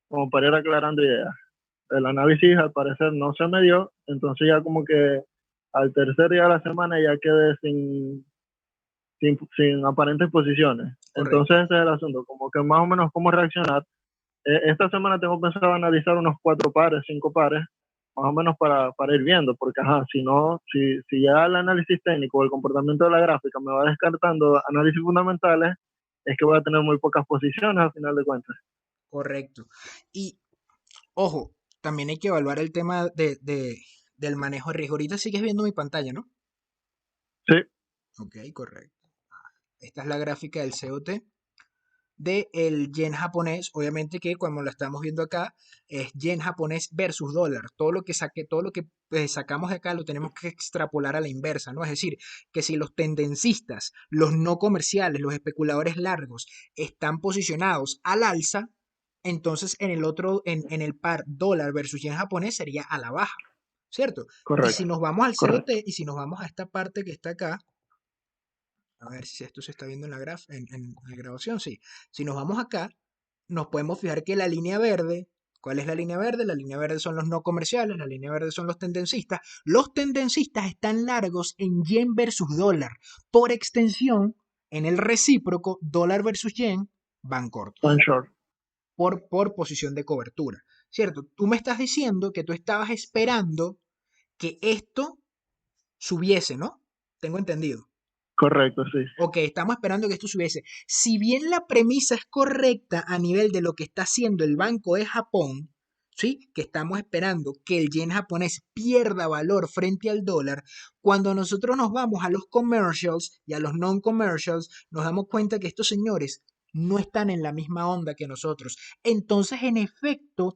como para ir aclarando ideas. El análisis al parecer no se me dio, entonces ya como que al tercer día de la semana ya quedé sin aparentes posiciones. Correcto, Entonces ese es el asunto, como que más o menos cómo reaccionar. Esta semana tengo pensado analizar unos 4 pares, 5 pares, más o menos para ir viendo, porque ajá, si no, si ya el análisis técnico o el comportamiento de la gráfica me va descartando análisis fundamentales, es que voy a tener muy pocas posiciones al final de cuentas. correcto. Y ojo, también hay que evaluar el tema del manejo de riesgo. Ahorita sigues viendo mi pantalla, ¿no? Sí, Ok, correcto. Esta es la gráfica del COT del yen japonés. Obviamente que como lo estamos viendo acá, es yen japonés versus dólar. Todo lo que sacamos de acá lo tenemos que extrapolar a la inversa, ¿no? Es decir, que si los tendencistas, los no comerciales, los especuladores largos están posicionados al alza, entonces en el par dólar versus yen japonés sería a la baja, ¿cierto? Y si correcto, nos vamos al correcto. COT y si nos vamos a esta parte que está acá, a ver si esto se está viendo en en la grabación, sí. Si nos vamos acá, nos podemos fijar que la línea verde, ¿cuál es la línea verde? La línea verde son los no comerciales, la línea verde son los tendencistas. Los tendencistas están largos en yen versus dólar. Por extensión, en el recíproco, dólar versus yen, van Tan cortos, short. por posición de cobertura. ¿Cierto? Tú me estás diciendo que tú estabas esperando que esto subiese, ¿no? Tengo entendido. Correcto, sí. Ok, estamos esperando que esto subiese. Si bien la premisa es correcta a nivel de lo que está haciendo el Banco de Japón, ¿sí? Que estamos esperando que el yen japonés pierda valor frente al dólar, cuando nosotros nos vamos a los commercials y a los non-commercials, nos damos cuenta que estos señores no están en la misma onda que nosotros. Entonces, en efecto,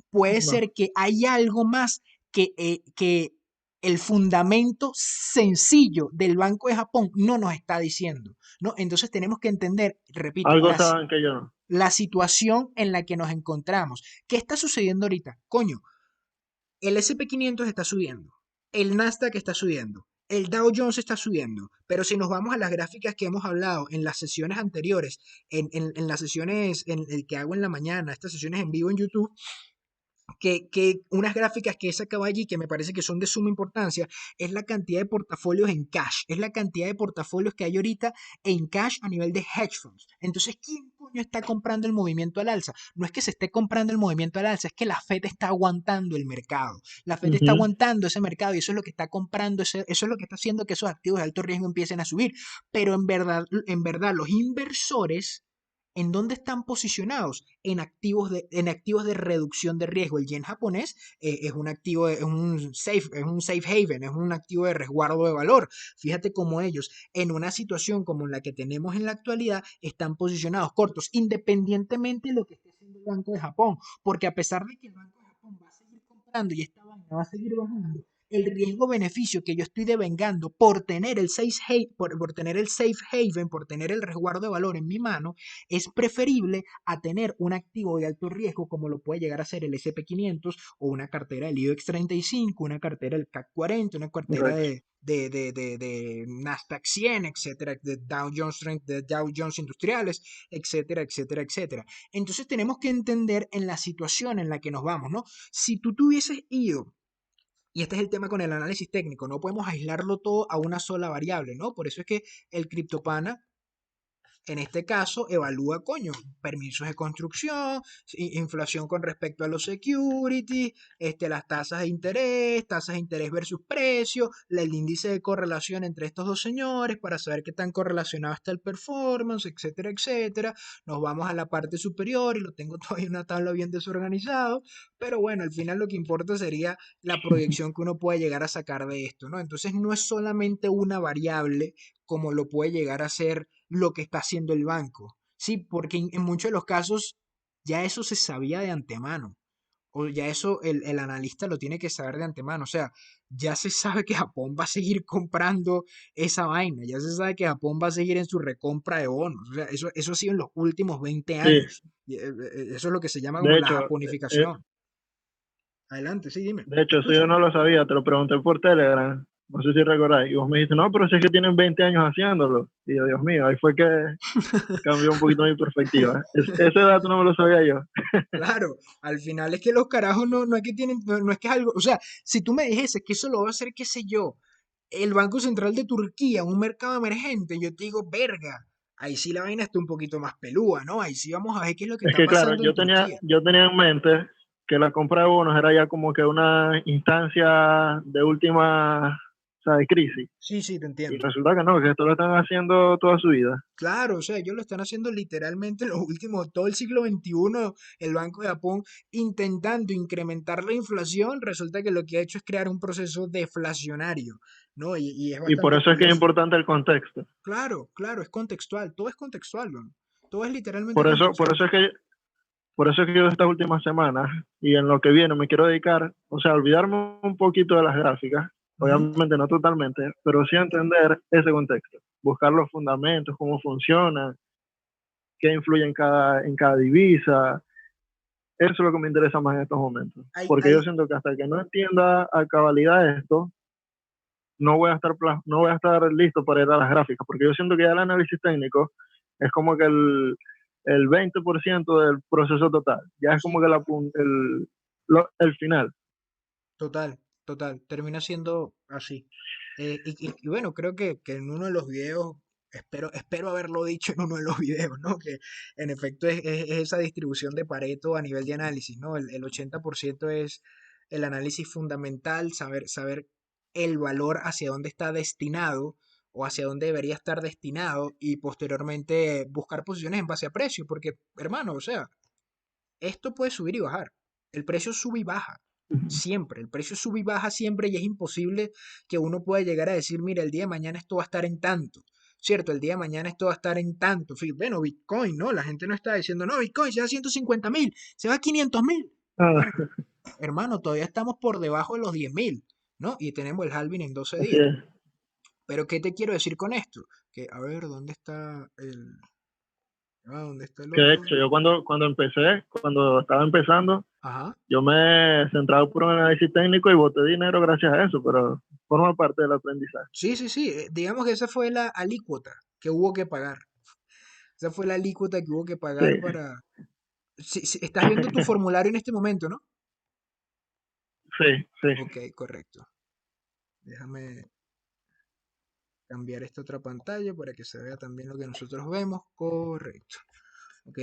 puede No, ser que hay algo más que el fundamento sencillo del Banco de Japón no nos está diciendo, ¿no? Entonces tenemos que entender, repito, algo saben que yo no. la situación en la que nos encontramos. ¿Qué está sucediendo ahorita? Coño, El SP 500 está subiendo, el Nasdaq está subiendo, el Dow Jones está subiendo, pero si nos vamos a las gráficas que hemos hablado en las sesiones anteriores, en las sesiones en el que hago en la mañana, estas sesiones en vivo en YouTube, que unas gráficas que he sacado allí que me parece que son de suma importancia es la cantidad de portafolios en cash, es la cantidad de portafolios que hay ahorita en cash a nivel de hedge funds. Entonces, ¿quién coño está comprando el movimiento al alza? No es que se esté comprando el movimiento al alza, es que la Fed está aguantando el mercado. La Fed está Ujú. aguantando ese mercado y eso es lo que está comprando, eso es lo que está haciendo que esos activos de alto riesgo empiecen a subir. Pero en verdad, los inversores ¿en dónde están posicionados? En activos de reducción de riesgo. El yen japonés es un activo, es un safe haven, es un activo de resguardo de valor. Fíjate cómo ellos, en una situación como la que tenemos en la actualidad, están posicionados cortos, independientemente de lo que esté haciendo el Banco de Japón. Porque a pesar de que el Banco de Japón va a seguir comprando y esta vaina va a seguir bajando, el riesgo-beneficio que yo estoy devengando por tener por tener el safe haven, por tener el resguardo de valor en mi mano, es preferible a tener un activo de alto riesgo como lo puede llegar a ser el SP 500 o una cartera del IBEX 35, una cartera del CAC 40, una cartera Correcto. de Nasdaq 100, etcétera, de Dow Jones Industriales, etcétera, etcétera, etcétera. Entonces tenemos que entender en la situación en la que nos vamos, ¿no? Si tú tuvieses ido y este es el tema con el análisis técnico, no podemos aislarlo todo a una sola variable, ¿no? Por eso es que el CryptoPana en este caso, evalúa, coño, permisos de construcción, inflación con respecto a los securities, las tasas de interés versus precio, el índice de correlación entre estos dos señores para saber qué tan correlacionado está el performance, etcétera, etcétera. Nos vamos a la parte superior y lo tengo todavía una tabla bien desorganizado, pero bueno, al final lo que importa sería la proyección que uno puede llegar a sacar de esto, ¿no? Entonces no es solamente una variable como lo puede llegar a ser lo que está haciendo el banco. Sí, porque en muchos de los casos ya eso se sabía de antemano. O ya eso el analista lo tiene que saber de antemano. O sea, ya se sabe que Japón va a seguir comprando esa vaina. Ya se sabe que Japón va a seguir en su recompra de bonos. O sea, eso ha sido en los últimos 20 Sí, años. Eso es lo que se llama como de la hecho, japonificación. Adelante, sí, dime. de Te hecho, eso yo escucho. no lo sabía, te lo pregunté por Telegram, no sé si recordáis, y vos me dijiste, no, pero si es que tienen 20 años haciéndolo. Y yo, Dios mío, ahí fue que cambió un poquito mi perspectiva. Ese dato no me lo sabía yo. Claro, al final es que los carajos no es que tienen, no es que es algo, o sea, si tú me dijeses que eso lo va a hacer, qué sé yo, el Banco Central de Turquía, un mercado emergente, yo te digo, verga, ahí sí la vaina está un poquito más pelúa, ¿no? Ahí sí vamos a ver qué es lo que Es está que claro, pasando en Turquía. yo tenía en mente que la compra de bonos era ya como que una instancia de última, o sea, de crisis. Sí, sí, te Y entiendo. resulta que no, que esto lo están haciendo toda su vida. Claro, o sea, ellos lo están haciendo literalmente en los últimos, todo el siglo XXI, el Banco de Japón intentando incrementar la inflación, resulta que lo que ha hecho es crear un proceso deflacionario, ¿no? Y es Y por bastante eso es que es curioso. importante el contexto. Claro, claro, es contextual, todo es contextual, ¿no? Todo es literalmente Por contextual. eso es que Por eso es que yo estas últimas semanas y en lo que viene me quiero dedicar, o sea, olvidarme un poquito de las gráficas, Ujú. obviamente no totalmente, pero sí entender ese contexto, buscar los fundamentos, cómo funciona, qué influye en cada divisa. Eso es lo que me interesa más en estos momentos, porque yo Hay, siento que hasta que no entienda a cabalidad esto, no voy a estar listo para ir a las gráficas, porque yo siento que ya el análisis técnico es como que el 20% del proceso total, ya es como sí, que claro. el final. Total, total, termina siendo así. Y bueno, creo que en uno de los videos, espero haberlo dicho en uno de los videos, ¿no? Que en efecto es esa distribución de Pareto a nivel de análisis, ¿no? El 80% es el análisis fundamental, saber el valor hacia dónde está destinado o hacia dónde debería estar destinado y posteriormente buscar posiciones en base a precio, porque, hermano, o sea, esto puede subir y bajar. El precio sube y baja. Siempre. El precio sube y baja siempre y es imposible que uno pueda llegar a decir, mira, el día de mañana esto va a estar en tanto. ¿Cierto? El día de mañana esto va a estar en tanto. Bueno, Bitcoin, ¿no? La gente no está diciendo, no, Bitcoin se va a 150.000, se va a 500.000. Ah, Bueno, hermano, todavía estamos por debajo de los 10.000, ¿no? Y tenemos el halving en 12 así días. es. Pero ¿qué te quiero decir con esto? Que, a ver, ¿dónde está el... Ah, ¿dónde está el Que de otro? hecho, yo cuando estaba empezando, Ajá. Yo me he centrado por un análisis técnico y boté dinero gracias a eso, pero forma parte del aprendizaje. Sí, sí, sí. Digamos que esa fue la alícuota que hubo que pagar. Esa fue la alícuota que hubo que Sí, pagar para... estás viendo tu formulario en este momento, ¿no? sí, sí. Ok, correcto. Déjame cambiar esta otra pantalla para que se vea también lo que nosotros vemos. Correcto. Ok,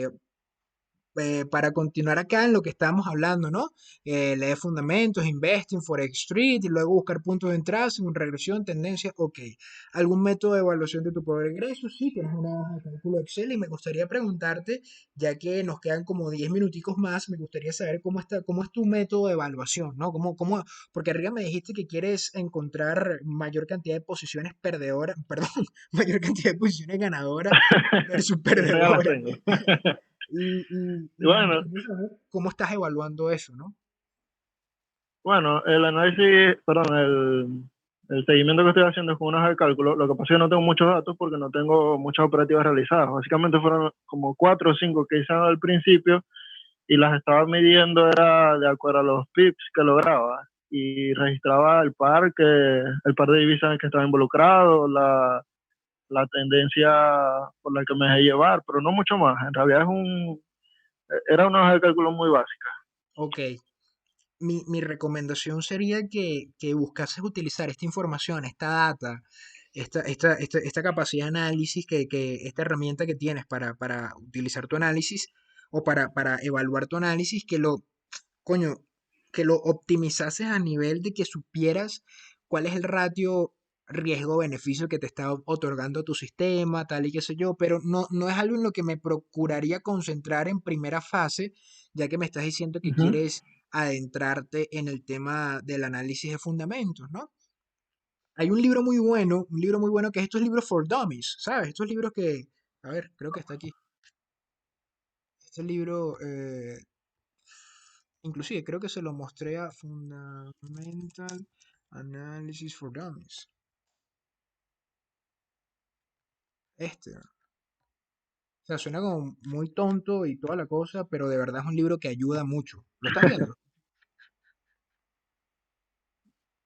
para continuar acá en lo que estábamos hablando, ¿no? Leer fundamentos, investing, forex street y luego buscar puntos de entrada según regresión, tendencia, ok. ¿Algún método de evaluación de tu poder de ingreso? Sí, tienes una hoja de cálculo Excel y me gustaría preguntarte, ya que nos quedan como 10 minuticos más, me gustaría saber cómo es tu método de evaluación, ¿no? Porque arriba me dijiste que quieres encontrar mayor cantidad de posiciones perdedoras, perdón, mayor cantidad de posiciones ganadoras versus Esas ya las perdedoras. tengo. Y Y me bueno, gustaría saber cómo estás evaluando eso, ¿no? bueno, el análisis, perdón, el seguimiento que estoy haciendo es con unas de cálculo. Lo que pasa es que no tengo muchos datos porque no tengo muchas operativas realizadas. Básicamente fueron como cuatro o cinco que hice al principio y las estaba midiendo era de acuerdo a los pips que lograba y registraba el par de divisas en el que estaba involucrado, la tendencia por la que me dejé llevar, pero no mucho más. En realidad era una hoja de cálculo muy básica. Ok, mi recomendación sería que buscases utilizar esta información, esta data, esta capacidad de análisis, esta herramienta que tienes para utilizar tu análisis o para evaluar tu análisis, coño, que lo optimizases a nivel de que supieras cuál es el ratio riesgo-beneficio que te está otorgando tu sistema, tal y qué sé yo, pero no es algo en lo que me procuraría concentrar en primera fase, ya que me estás diciendo que Ujú. quieres adentrarte en el tema del análisis de fundamentos, ¿no? Hay un libro muy bueno que es estos libros for dummies, ¿sabes? Estos libros que, a ver, creo que está aquí. Este libro, inclusive creo que se lo mostré a Fundamental Analysis for Dummies. O sea, suena como muy tonto y toda la cosa, pero de verdad es un libro que ayuda mucho. ¿Lo estás viendo?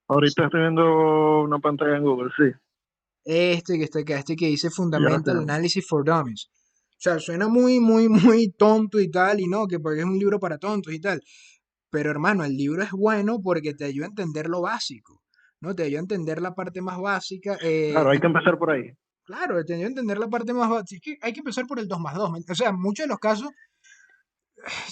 Ahorita estoy viendo una pantalla en Google, sí, Este que está acá, este que dice y ya la estoy Fundamental viendo. Analysis for Dummies. O sea, suena muy, muy, muy tonto y tal, y no, que porque es un libro para tontos y tal. Pero hermano, el libro es bueno porque te ayuda a entender lo básico, ¿no? Te ayuda a entender la parte más básica. Claro, hay que empezar por ahí. Claro, te ayuda a entender la parte más básica. Es que hay que empezar por el 2 más 2. O sea, en muchos de los casos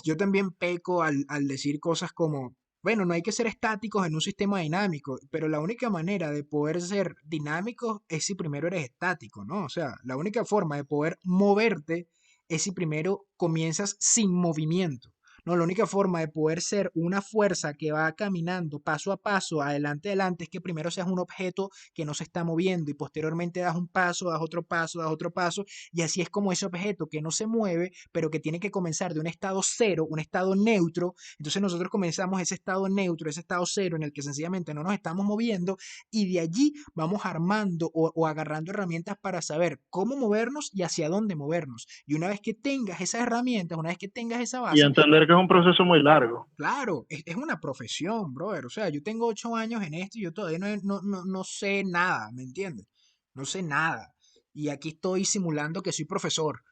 yo también peco al decir cosas como, bueno, no hay que ser estáticos en un sistema dinámico, pero la única manera de poder ser dinámicos es si primero eres estático, ¿no? O sea, la única forma de poder moverte es si primero comienzas sin movimiento. No, la única forma de poder ser una fuerza que va caminando paso a paso, adelante, adelante, es que primero seas un objeto que no se está moviendo y posteriormente das un paso, das otro paso, das otro paso, y así es como ese objeto que no se mueve, pero que tiene que comenzar de un estado cero, un estado neutro. Entonces nosotros comenzamos ese estado neutro, ese estado cero en el que sencillamente no nos estamos moviendo y de allí vamos armando o agarrando herramientas para saber cómo movernos y hacia dónde movernos. Y una vez que tengas esas herramientas, una vez que tengas esa Y base, entender que es un proceso muy largo. claro, es una profesión, brother. O sea, yo tengo 8 años en esto y yo todavía no sé nada, ¿me entiendes? No sé nada. Y aquí estoy simulando que soy profesor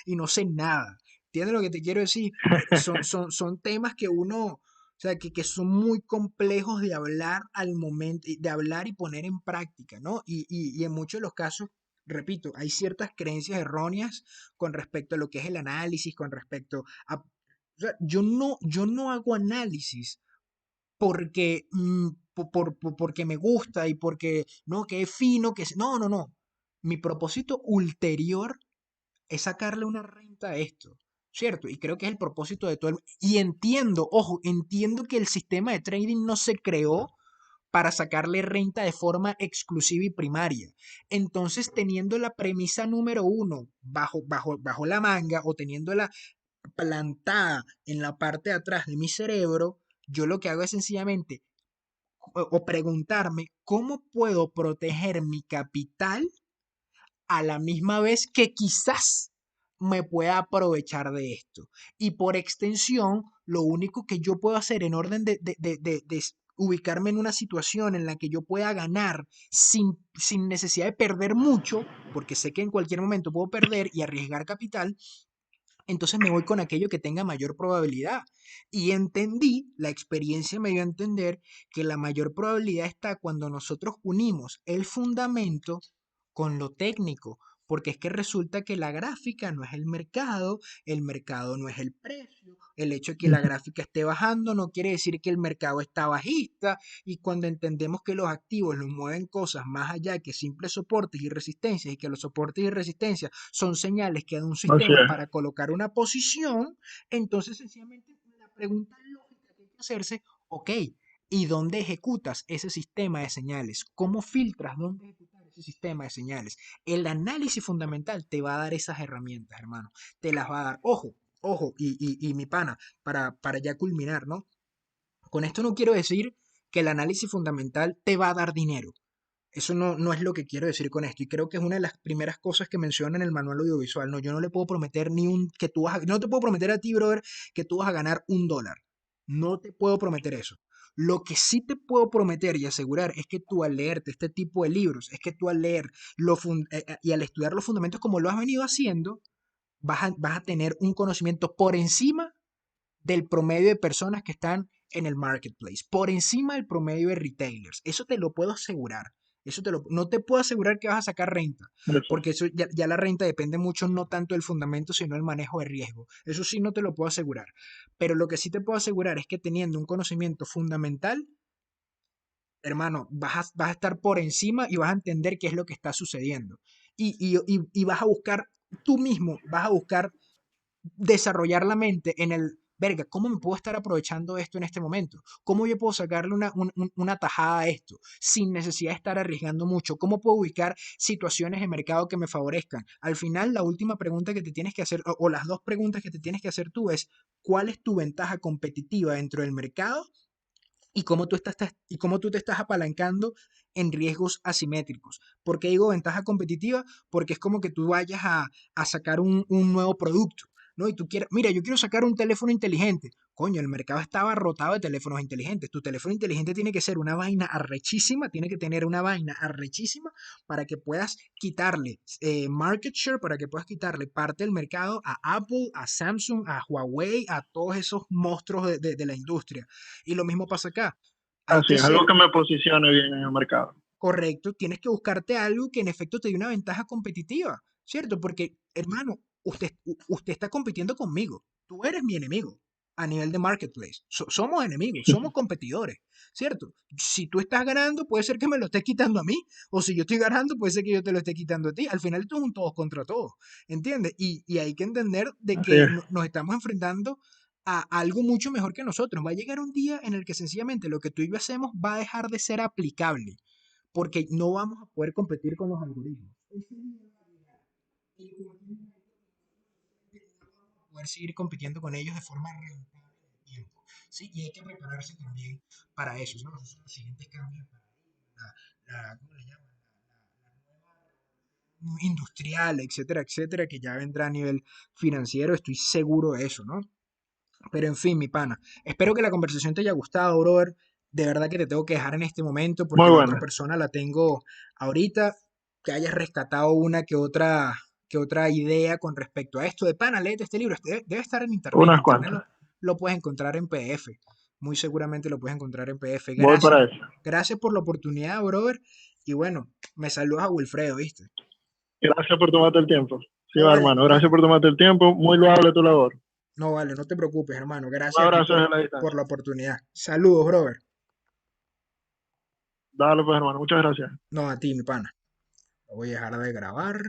y no sé nada. ¿Entiendes lo que te quiero decir? Son temas que uno, o sea, que son muy complejos de hablar al momento, de hablar y poner en práctica, ¿no? Y en muchos de los casos, repito, hay ciertas creencias erróneas con respecto a lo que es el análisis, con respecto a... O sea, yo no hago análisis porque, porque me gusta y porque, no, que es fino, no, no, no. Mi propósito ulterior es sacarle una renta a esto, ¿cierto? Y creo que es el propósito de todo el... Y entiendo, ojo, entiendo que el sistema de trading no se creó para sacarle renta de forma exclusiva y primaria. Entonces, teniendo la premisa número uno bajo la manga o teniéndola plantada en la parte de atrás de mi cerebro, yo lo que hago es sencillamente o preguntarme cómo puedo proteger mi capital a la misma vez que quizás me pueda aprovechar de esto. Y por extensión, lo único que yo puedo hacer en orden de ubicarme en una situación en la que yo pueda ganar sin necesidad de perder mucho, porque sé que en cualquier momento puedo perder y arriesgar capital, entonces me voy con aquello que tenga mayor probabilidad. Y entendí, la experiencia me dio a entender que la mayor probabilidad está cuando nosotros unimos el fundamento con lo técnico, porque es que resulta que la gráfica no es el mercado no es el precio, el hecho de que la Ujú. gráfica esté bajando no quiere decir que el mercado está bajista, y cuando entendemos que los activos nos mueven cosas más allá que simples soportes y resistencias, y que los soportes y resistencias son señales que da un Así sistema es. para colocar una posición, entonces sencillamente la pregunta lógica que hay que hacerse, ok, ¿y dónde ejecutas ese sistema de señales? ¿Cómo filtras dónde ejecutar ese sistema de señales? El análisis fundamental te va a dar esas herramientas, hermano. Te las va a dar. Ojo, ojo, y mi pana, para ya culminar, ¿no? Con esto no quiero decir que el análisis fundamental te va a dar dinero. Eso no es lo que quiero decir con esto. Y creo que es una de las primeras cosas que menciona en el manual audiovisual. No, yo no le puedo prometer ni un que tú vas a, no te puedo prometer a ti, brother, que tú vas a ganar $1. No te puedo prometer eso. Lo que sí te puedo prometer y asegurar es que tú al leerte este tipo de libros, es que tú al leer y al estudiar los fundamentos como lo has venido haciendo, vas a tener un conocimiento por encima del promedio de personas que están en el marketplace, por encima del promedio de retailers. Eso te lo puedo asegurar. No te puedo asegurar que vas a sacar renta, Eso. porque eso ya la renta depende mucho no tanto del fundamento, sino del manejo de riesgo. Eso sí no te lo puedo asegurar. Pero lo que sí te puedo asegurar es que teniendo un conocimiento fundamental, hermano, vas a estar por encima y vas a entender qué es lo que está sucediendo. Y vas a buscar, tú mismo vas a buscar desarrollar la mente en el, verga, ¿cómo me puedo estar aprovechando esto en este momento? ¿Cómo yo puedo sacarle una tajada a esto sin necesidad de estar arriesgando mucho? ¿Cómo puedo ubicar situaciones de mercado que me favorezcan? Al final, la última pregunta que te tienes que hacer, o las dos preguntas que te tienes que hacer tú es, ¿cuál es tu ventaja competitiva dentro del mercado? Y cómo tú te estás apalancando en riesgos asimétricos. ¿Por qué digo ventaja competitiva? Porque es como que tú vayas a sacar un nuevo producto, ¿no? Y tú quieres, mira, yo quiero sacar un teléfono inteligente. Coño, el mercado estaba abarrotado de teléfonos inteligentes. Tu teléfono inteligente tiene que ser una vaina arrechísima, tiene que tener una vaina arrechísima para que puedas quitarle market share, para que puedas quitarle parte del mercado a Apple, a Samsung, a Huawei, a todos esos monstruos de la industria. Y lo mismo pasa acá. Hay Así que es, algo ser que me posicione bien en el mercado. correcto, tienes que buscarte algo que en efecto te dé una ventaja competitiva, ¿cierto? Porque, hermano, usted está compitiendo conmigo. Tú eres mi enemigo a nivel de marketplace. Somos enemigos, somos competidores, ¿cierto? Si tú estás ganando, puede ser que me lo estés quitando a mí, o si yo estoy ganando, puede ser que yo te lo esté quitando a ti. Al final esto es un todos contra todos, ¿entiendes? Y hay que entender de Así que es. nos estamos enfrentando a algo mucho mejor que nosotros. Va a llegar un día en el que sencillamente lo que tú y yo hacemos va a dejar de ser aplicable porque no vamos a poder competir con los algoritmos. Poder seguir compitiendo con ellos de forma rentable en el tiempo. ¿Sí? Y hay que prepararse también para eso, ¿no? Esos son los siguientes cambios de paradigma, ¿cómo le llaman? La nueva industrial, etcétera, etcétera, que ya vendrá a nivel financiero, estoy seguro de eso, ¿no? Pero en fin, mi pana, espero que la conversación te haya gustado, brother. De verdad que te tengo que dejar en este momento porque Muy la otra buena. persona la tengo ahorita. Que hayas rescatado una que otra idea con respecto a esto. De pana, léete este libro. Debe estar en internet. En Unas internet cuantas. lo puedes encontrar en PDF. Muy seguramente lo puedes encontrar en PDF. Voy Gracias. para eso. Gracias por la oportunidad, brother. Y bueno, me saludas a Wilfredo, ¿viste? Gracias por tomarte el tiempo. Sí, No va, vale, hermano. no Gracias vale. por tomarte el tiempo. Muy loable tu labor. No vale, no te preocupes, hermano. Un Gracias a ti abrazo desde la por distancia. la oportunidad. Saludos, brother. Dale, pues, hermano. Muchas gracias. No, a ti, mi pana. Lo voy a dejar de grabar.